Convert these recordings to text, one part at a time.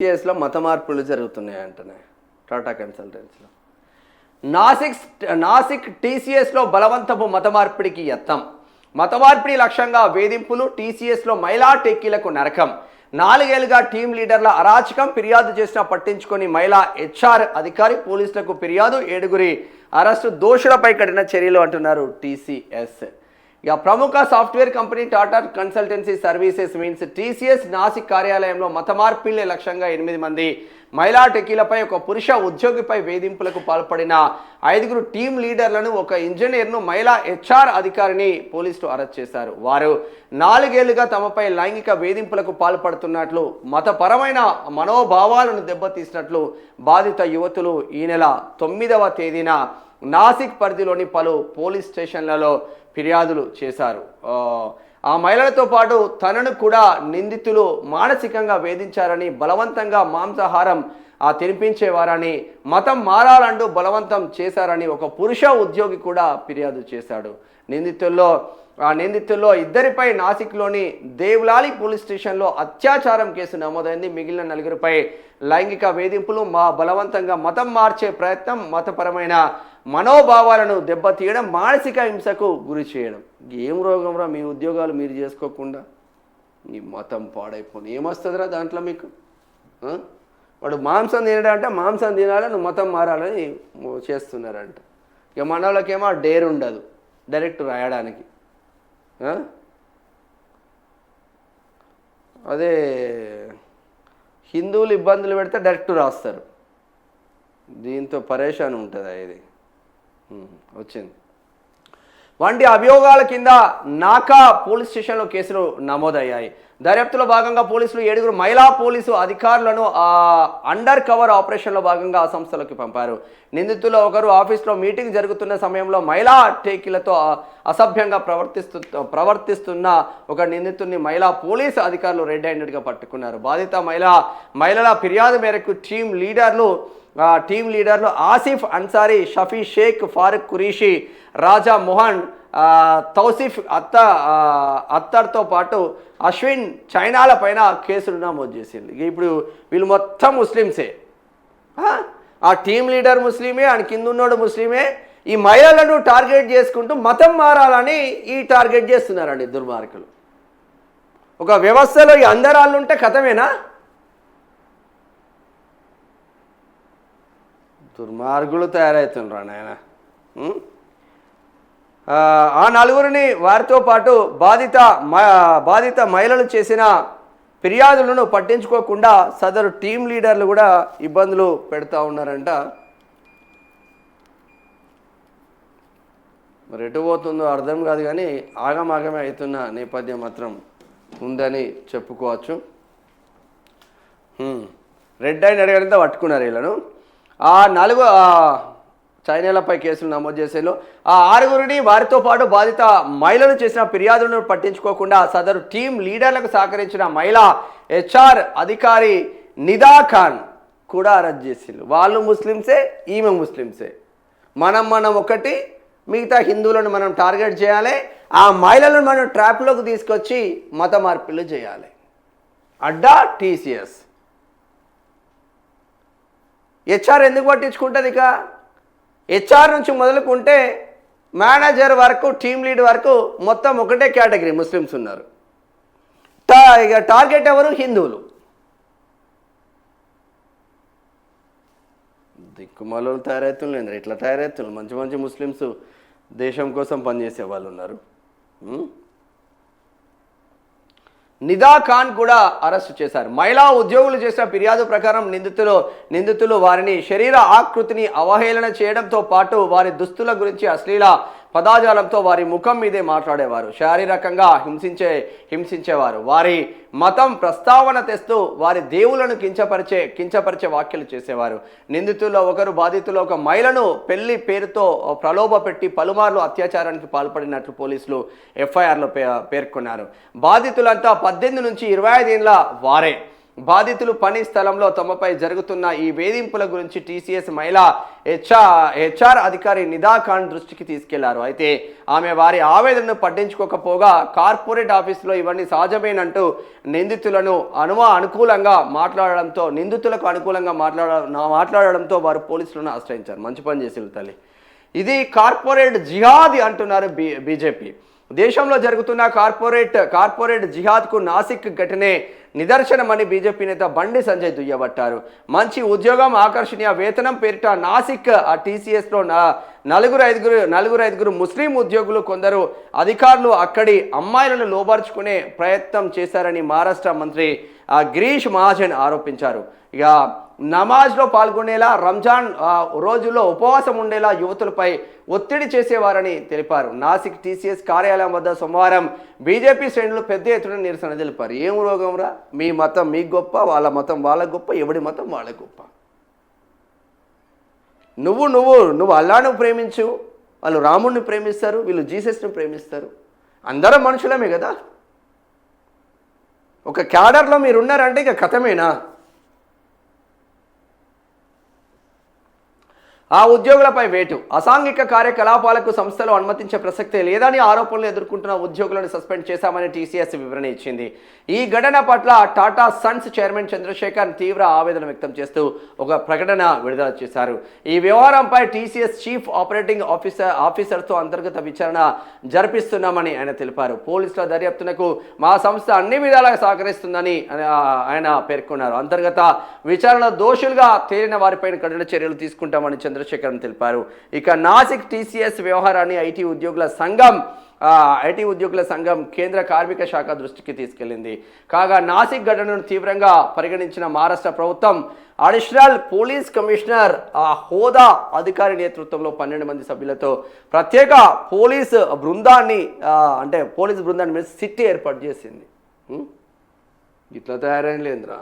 టీసీఎస్లో మత మార్పులు జరుగుతున్నాయి అంటనే టాటా కన్సల్టెన్సీలో నాసిక్ టీసీఎస్లో బలవంతపు మత మార్పిడికి యత్నం. మత మార్పిడి లక్ష్యంగా వేధింపులు, టీసీఎస్లో మహిళా టెక్కీలకు నరకం. 4 ఏళ్లుగా టీం లీడర్ల అరాచకం. ఫిర్యాదు చేసినా పట్టించుకొని మహిళా హెచ్ఆర్ అధికారి. పోలీసులకు ఫిర్యాదు. 7 అరెస్టు. దోషులపై కఠిన చర్యలు అంటున్నారు టీసీఎస్. ఇక ప్రముఖ software company Tata consultancy services means TCS Nashik కార్యాలయంలో మత మార్పిళ్లే లక్ష్యంగా 8 మంది మహిళా టెక్కీలపై, ఒక పురుష ఉద్యోగిపై వేధింపులకు పాల్పడిన 5 టీం లీడర్లను, ఒక ఇంజనీర్ను, మహిళా హెచ్ఆర్ అధికారిని పోలీసులు అరెస్ట్ చేశారు. వారు 4 ఏళ్లుగా తమపై లైంగిక వేధింపులకు పాల్పడుతున్నట్లు, మతపరమైన మనోభావాలను దెబ్బతీసినట్లు బాధిత యువతులు ఈ నెల 9వ తేదీన నాసిక్ పరిధిలోని పలు పోలీస్ స్టేషన్లలో ఫిర్యాదులు చేశారు. ఆ మహిళలతో పాటు తనను కూడా నిందితులు మానసికంగా వేధించారని, బలవంతంగా మాంసాహారం తినిపించేవారని, మతం మారాలంటూ బలవంతం చేశారని ఒక పురుష ఉద్యోగి కూడా ఫిర్యాదు చేశాడు. నిందితుల్లో 2 నాసిక్లోని దేవ్లాలి పోలీస్ స్టేషన్లో అత్యాచారం కేసు నమోదైంది. మిగిలిన 4 లైంగిక వేధింపులు, బలవంతంగా మతం మార్చే ప్రయత్నం, మతపరమైన మనోభావాలను దెబ్బతీయడం, మానసిక హింసకు గురి చేయడం. ఏం రోగంరా మీ ఉద్యోగాలు మీరు చేసుకోకుండా? మీ మతం పాడైపోయింది. ఏమొస్తుందిరా దాంట్లో మీకు? వాడు మాంసం తినడంటే మాంసం తినాలి, నువ్వు మతం మారాలని చేస్తున్నారంట. ఇక మన వాళ్ళకేమో డేర్ ఉండదు డైరెక్ట్ రాయడానికి. అదే హిందువులు ఇబ్బందులు పెడితే డైరెక్ట్ రాస్తారు. దీంతో పరేషాన్ ఉంటుంది. ఇది వచ్చింది. వంటి అభియోగాల కింద నాకా పోలీస్ స్టేషన్లో కేసులు నమోదయ్యాయి. దర్యాప్తులో భాగంగా పోలీసులు 7 మహిళా పోలీసు అధికారులను అండర్ కవర్ ఆపరేషన్లో భాగంగా ఆ సంస్థలోకి పంపారు. నిందితుల్లో ఒకరు ఆఫీస్లో మీటింగ్ జరుగుతున్న సమయంలో మహిళా టేకీలతో అసభ్యంగా ప్రవర్తిస్తున్న ఒక నిందితుడిని మహిళా పోలీసు అధికారులు రెడ్ హ్యాండెడ్గా పట్టుకున్నారు. బాధిత మహిళల ఫిర్యాదు మేరకు టీం లీడర్లు ఆసిఫ్ అన్సారీ, షఫీ షేక్, ఫారూక్ కురీషి, రాజా మోహన్, తౌసిఫ్ అత్తర్తో పాటు అశ్విన్ చైనాల పైన కేసులు నమోదు చేసింది. ఇప్పుడు వీళ్ళు మొత్తం ముస్లిమ్సే. ఆ టీం లీడర్ ముస్లిమే, ఆయన కింద ఉన్నోడు ముస్లిమే. ఈ మహిళలను టార్గెట్ చేసుకుంటూ మతం మారాలని టార్గెట్ చేస్తున్నారండి దుర్మార్గులు. ఒక వ్యవస్థలో ఈ అందరాళ్ళు ఉంటే కథమేనా? దుర్మార్గులు తయారవుతుండ్రా నాయన. ఆ 4 వారితో పాటు బాధిత మహిళలు చేసిన ఫిర్యాదులను పట్టించుకోకుండా సదరు టీం లీడర్లు కూడా ఇబ్బందులు పెడతా ఉన్నారంట. మరి ఎటు పోతుందో అర్థం కాదు, కానీ ఆగమాగమే అవుతున్న నేపథ్యం మాత్రం ఉందని చెప్పుకోవచ్చు. రెడ్ హ్యాండ్ అడగడంతో పట్టుకున్నారు వీళ్ళను. ఆ 4 చైనాలపై కేసులు నమోదు చేసేలో ఆ 6 వారితో పాటు బాధిత మహిళలు చేసిన ఫిర్యాదులను పట్టించుకోకుండా సదరు టీం లీడర్లకు సహకరించిన మహిళా హెచ్ఆర్ అధికారి నిదా ఖాన్ కూడా అరెస్ట్ చేసిండ్రు. వాళ్ళు ముస్లిమ్సే, ఈమె ముస్లిమ్సే. మనం ఒకటి, మిగతా హిందువులను మనం టార్గెట్ చేయాలి. ఆ మహిళలను మనం ట్రాప్లోకి తీసుకొచ్చి మత మార్పిళ్ళు చేయాలి. అడ్డా టీసీఎస్. హెచ్ఆర్ ఎందుకు పట్టించుకుంటుంది? ఇక హెచ్ఆర్ నుంచి మొదలుకుంటే మేనేజర్ వరకు, టీం లీడ్ వరకు మొత్తం ఒకటే కేటగిరీ ముస్లిమ్స్ ఉన్నారు. ఇక టార్గెట్ ఎవరు? హిందువులు. దిక్కుమాలు తయారవుతున్నారు. ఇట్లా తయారవుతున్నారు. మంచి ముస్లిమ్స్ దేశం కోసం పనిచేసే వాళ్ళు ఉన్నారు. నిదా ఖాన్ కూడా అరెస్టు చేశారు. మహిళా ఉద్యోగులు చేసిన ఫిర్యాదు ప్రకారం నిందితులు వారిని శరీర ఆకృతిని అవహేళన చేయడంతో పాటు వారి దుస్తుల గురించి అశ్లీల పదాజాలంతో వారి ముఖం మీదే మాట్లాడేవారు. శారీరకంగా హింసించేవారు. వారి మతం ప్రస్తావన తెస్తూ వారి దేవులను కించపరిచే వ్యాఖ్యలు చేసేవారు. నిందితుల్లో ఒకరు బాధితులు ఒక మహిళను పెళ్లి పేరుతో ప్రలోభ పెట్టి పలుమార్లు అత్యాచారానికి పాల్పడినట్లు పోలీసులు ఎఫ్ఐఆర్లో పేర్కొన్నారు. బాధితులంతా 18 నుంచి 25 ఏళ్ల వారే. బాధితులు పని స్థలంలో తమపై జరుగుతున్న ఈ వేధింపుల గురించి టీసీఎస్ మహిళా హెచ్ఆర్ అధికారి నిదా ఖాన్ దృష్టికి తీసుకెళ్లారు. అయితే ఆమె వారి ఆవేదనను పట్టించుకోకపోగా కార్పొరేట్ ఆఫీసులో ఇవన్నీ సహజమేనంటూ నిందితులకు అనుకూలంగా మాట్లాడడంతో వారు పోలీసులను ఆశ్రయించారు. మంచి పని చేసిరు తల్లి. ఇది కార్పొరేట్ జిహాద్ అంటున్నారు బీజేపీ. దేశంలో జరుగుతున్న కార్పొరేట్ జిహాద్కు నాసిక్ ఘటనే నిదర్శనమని బీజేపీ నేత బండి సంజయ్ దుయ్యబట్టారు. మంచి ఉద్యోగం, ఆకర్షణీయ వేతనం పేరిట నాసిక్ టీసీఎస్లో నలుగురు ఐదుగురు ముస్లిం ఉద్యోగులు, కొందరు అధికారులు అక్కడి అమ్మాయిలను లోబర్చుకునే ప్రయత్నం చేశారని మహారాష్ట్ర మంత్రి గిరీష్ మహాజన్ ఆరోపించారు. ఇక నమాజ్లో పాల్గొనేలా, రంజాన్ రోజుల్లో ఉపవాసం ఉండేలా యువతులపై ఒత్తిడి చేసేవారని తెలిపారు. నాసిక్ టీసీఎస్ కార్యాలయం వద్ద సోమవారం బీజేపీ శ్రేణులు పెద్ద ఎత్తున నిరసన తెలిపారు. ఏం రోగంరా, మీ మతం మీకు గొప్ప, వాళ్ళ మతం వాళ్ళకు గొప్ప, ఎవడి మతం వాళ్ళకు గొప్ప. నువ్వు అల్లాను ప్రేమించు, వాళ్ళు రాముడిని ప్రేమిస్తారు, వీళ్ళు జీసస్ని ప్రేమిస్తారు. అందరం మనుషులమే కదా. ఒక క్యాడర్లో మీరు ఉన్నారంటే ఇక కథమేనా? ఆ ఉద్యోగులపై వేటు, అసాంఘిక కార్యకలాపాలకు సంస్థలు అనుమతించే ప్రసక్తే లేదని ఆరోపణలు ఎదుర్కొంటున్న ఉద్యోగులను సస్పెండ్ చేశామని టీసీఎస్ వివరణ ఇచ్చింది. ఈ ఘటన పట్ల టాటా సన్స్ చైర్మన్ చంద్రశేఖర్ తీవ్ర ఆవేదన వ్యక్తం చేస్తూ ఒక ప్రకటన విడుదల చేశారు. ఈ వ్యవహారంపై టీసీఎస్ చీఫ్ ఆపరేటింగ్ ఆఫీసర్తో అంతర్గత విచారణ జరిపిస్తున్నామని ఆయన తెలిపారు. పోలీసుల దర్యాప్తునకు మా సంస్థ అన్ని విధాలుగా సహకరిస్తుందని ఆయన పేర్కొన్నారు. అంతర్గత విచారణ దోషులుగా తేలిన వారిపై కఠిన చర్యలు తీసుకుంటామని చంద్రశేఖర్ తెలిపారు. ఇక నాసిక్ టీసీఎస్ వ్యవహారాన్ని ఐటీ ఉద్యోగుల సంఘం కేంద్ర కార్మిక శాఖ దృష్టికి తీసుకెళ్లింది. కాగా నాసిక్ ఘటనను తీవ్రంగా పరిగణించిన మహారాష్ట్ర ప్రభుత్వం అడిషనల్ పోలీస్ కమిషనర్ హోదా అధికారి నేతృత్వంలో 12 మంది సభ్యులతో ప్రత్యేక పోలీసు బృందాన్ని మీద సిట్ ఏర్పాటు చేసింది. ఇట్లా తయారైన లేదురా.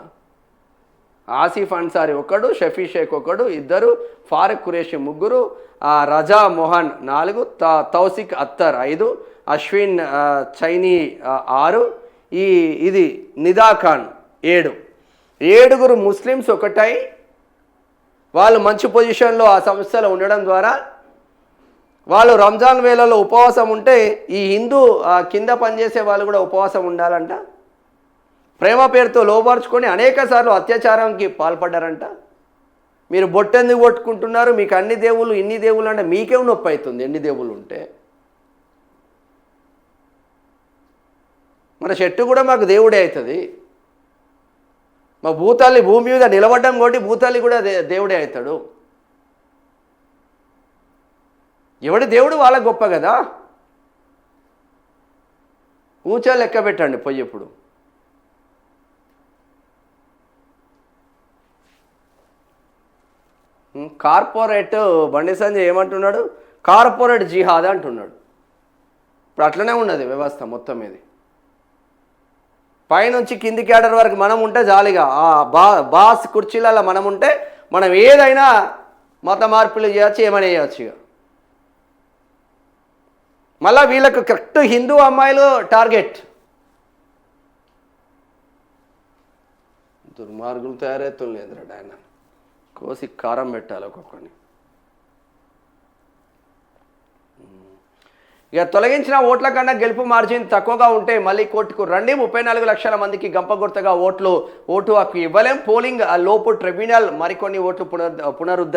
ఆసిఫ్ అన్సారీ ఒకడు, షఫీ షేక్ ఒకడు, ఇద్దరు, ఫారూక్ ఖురేషి ముగ్గురు, రజా మోహన్ 4, తౌసిక్ అత్తర్ 5, అశ్విన్ చైనీ 6, ఇది నిదా ఖాన్ 7. 7 ముస్లిమ్స్ ఒకటై వాళ్ళు మంచి పొజిషన్లో ఆ సంస్థలో ఉండడం ద్వారా వాళ్ళు రంజాన్ వేళలో ఉపవాసం ఉంటే ఈ హిందూ కింద పనిచేసే వాళ్ళు కూడా ఉపవాసం ఉండాలంట. ప్రేమ పేరుతో లోబర్చుకొని అనేక సార్లు అత్యాచారానికి పాల్పడ్డారంట. మీరు బొట్టెందుకు కొట్టుకుంటున్నారు, మీకు అన్ని దేవుళ్ళు ఇన్ని దేవుళ్ళు అంటే మీకేం నొప్పి అవుతుంది ఎన్ని దేవుళ్ళు ఉంటే? మన చెట్టు కూడా మాకు దేవుడే అవుతుంది. మా భూతల్లి భూమి మీద నిలబడ్డం కొట్టి భూతల్లి కూడా దేవుడే అవుతాడు. ఎవడి దేవుడు వాళ్ళకు గొప్ప కదా. ఊచా లెక్క పెట్టండి పోయేప్పుడు. కార్పొరేట్ బండి సంజయ్ ఏమంటున్నాడు? కార్పొరేట్ జిహాద్ అంటున్నాడు. ఇప్పుడు అట్లనే ఉన్నది వ్యవస్థ మొత్తం ఇది. పైనుంచి కింది క్యాడర్ వరకు మనం ఉంటే జాలిగా బాస్ కుర్చీలలో మనం ఉంటే మనం ఏదైనా మత మార్పులు చేయొచ్చు, ఏమైనా చేయొచ్చు. ఇక మళ్ళీ వీళ్ళకు కరెక్ట్ హిందూ అమ్మాయిలు టార్గెట్. దుర్మార్గులు తయారవుతుండేదిరా ఆయన. కోసి కారం పెట్టాలి ఒక్కొక్కడిని. ఇక తొలగించిన ఓట్ల కన్నా గెలుపు మార్జిన్ తక్కువగా ఉంటే మళ్ళీ కోర్టుకు రండి. 34 లక్షల మందికి గంపగుర్తగా ఓటు హక్కు ఇవ్వలేం. పోలింగ్ లోపు ట్రిబ్యునల్ మరికొన్ని ఓట్లు పునరుద్ధరి